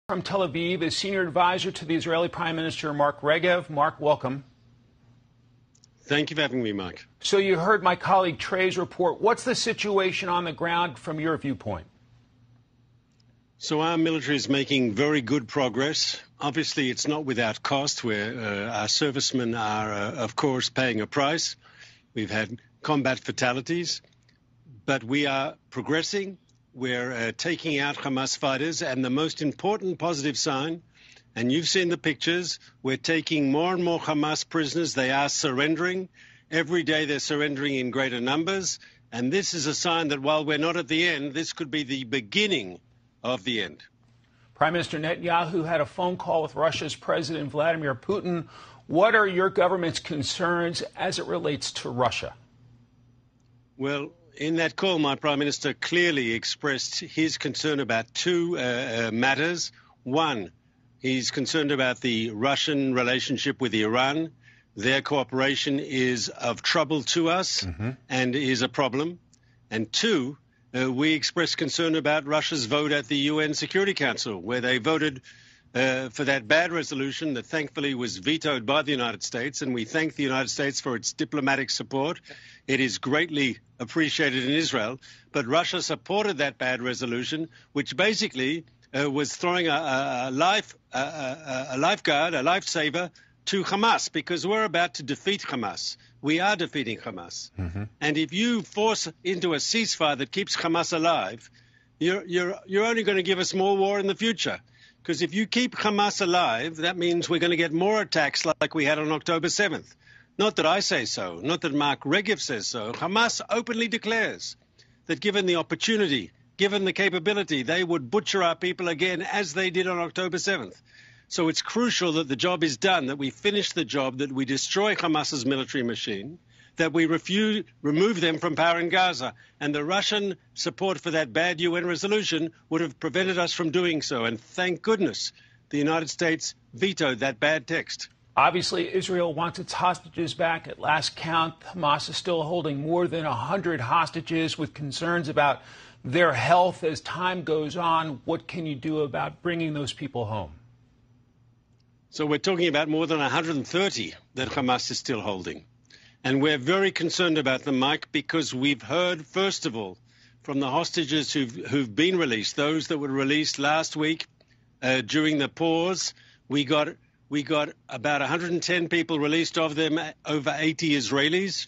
From Tel Aviv is senior advisor to the Israeli Prime Minister Mark Regev. Mark, welcome. Thank you for having me, Mike. So you heard my colleague Trey's report. What's the situation on the ground from your viewpoint? So our military is making very good progress. Obviously, it's not without cost, where our servicemen are, of course, paying a price. We've had combat fatalities, but we are progressing. We're taking out Hamas fighters, and the most important positive sign, and you've seen the pictures, we're taking more and more Hamas prisoners. They are surrendering. Every day they're surrendering in greater numbers, and this is a sign that while we're not at the end, this could be the beginning of the end. Prime Minister Netanyahu had a phone call with Russia's President Vladimir Putin. What are your government's concerns as it relates to Russia? Well, in that call, my Prime Minister clearly expressed his concern about two matters. One, he's concerned about the Russian relationship with Iran. Their cooperation is of trouble to us and is a problem. And two, we expressed concern about Russia's vote at the UN Security Council, where they voted for that bad resolution that thankfully was vetoed by the United States, and we thank the United States for its diplomatic support. It is greatly appreciated in Israel, but Russia supported that bad resolution, which basically was throwing a lifeguard, a lifesaver, to Hamas, because we're about to defeat Hamas. We are defeating Hamas. And if you force into a ceasefire that keeps Hamas alive, you're only going to give us more war in the future. Because if you keep Hamas alive, that means we're going to get more attacks like we had on October 7th. Not that I say so, not that Mark Regev says so. Hamas openly declares that given the opportunity, given the capability, they would butcher our people again as they did on October 7th. So it's crucial that the job is done, that we finish the job, that we destroy Hamas's military machine, that we remove them from power in Gaza. And the Russian support for that bad UN resolution would have prevented us from doing so. And thank goodness the United States vetoed that bad text. Obviously, Israel wants its hostages back. At last count, Hamas is still holding more than 100 hostages with concerns about their health as time goes on. What can you do about bringing those people home? So we're talking about more than 130 that Hamas is still holding. And we're very concerned about them, Mike, because we've heard, first of all, from the hostages who've been released, those that were released last week during the pause. We got about 110 people released, of them over 80 Israelis.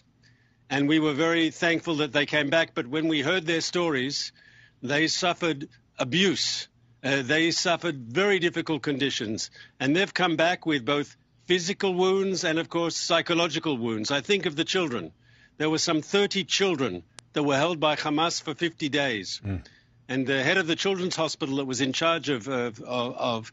And we were very thankful that they came back. But when we heard their stories, they suffered abuse. They suffered very difficult conditions. And they've come back with both physical wounds and, of course, psychological wounds. I think of the children. There were some 30 children that were held by Hamas for 50 days. And the head of the children's hospital that was in charge of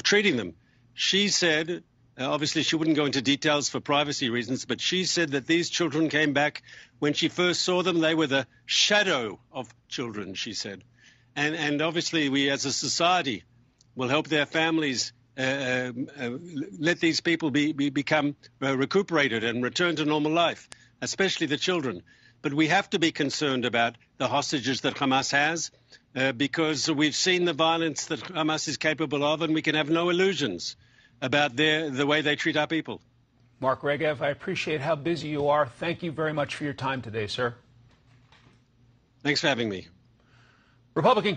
treating them, she said, obviously she wouldn't go into details for privacy reasons, but she said that these children came back. When she first saw them, they were the shadow of children, she said. And obviously we as a society will help their families let these people become recuperated and return to normal life, especially the children. But we have to be concerned about the hostages that Hamas has because we've seen the violence that Hamas is capable of, and we can have no illusions about the way they treat our people. Mark Regev, I appreciate how busy you are. Thank you very much for your time today, sir. Thanks for having me. Republican